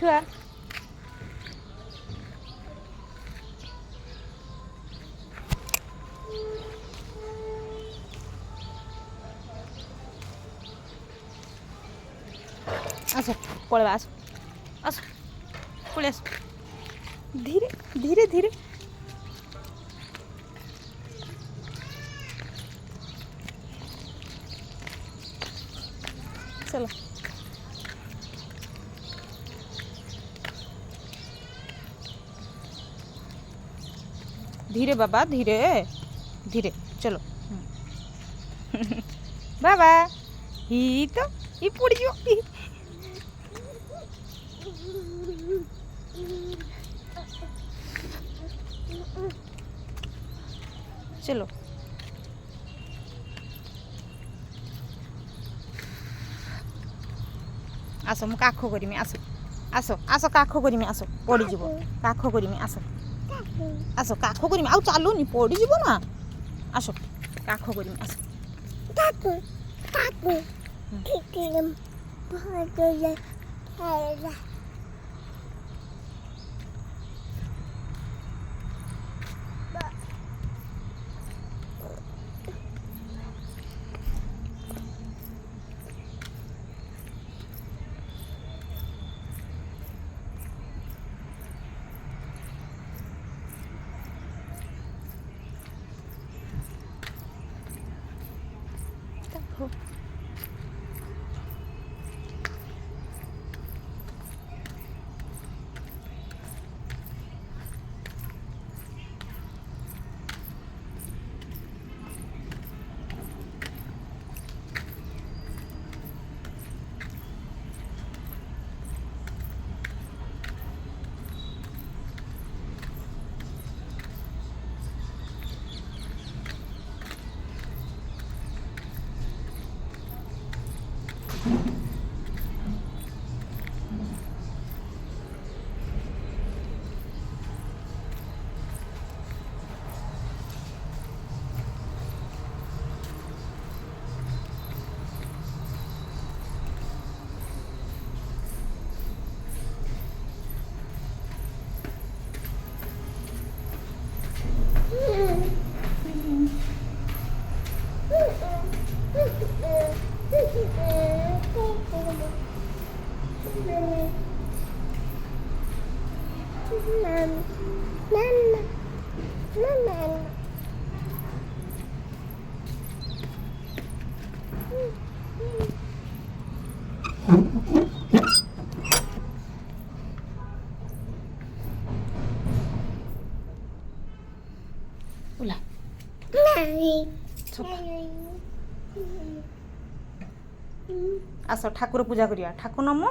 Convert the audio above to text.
छुआ आस पलवा आस आस पलि आस धीरे धीरे धीरे चलो धीरे बाबा धीरे धीरे चलो बाबा ही तो ये पड़ जाओ चलो आस मु काख करमी आस आस आस काख करमी आस पड़ जीव काख करमी आस आस काख करमी आउ चलुनी पड़ जीव ना आस काख करमी आस उला आस ठाकुर पूजा करिया ठाकुर नम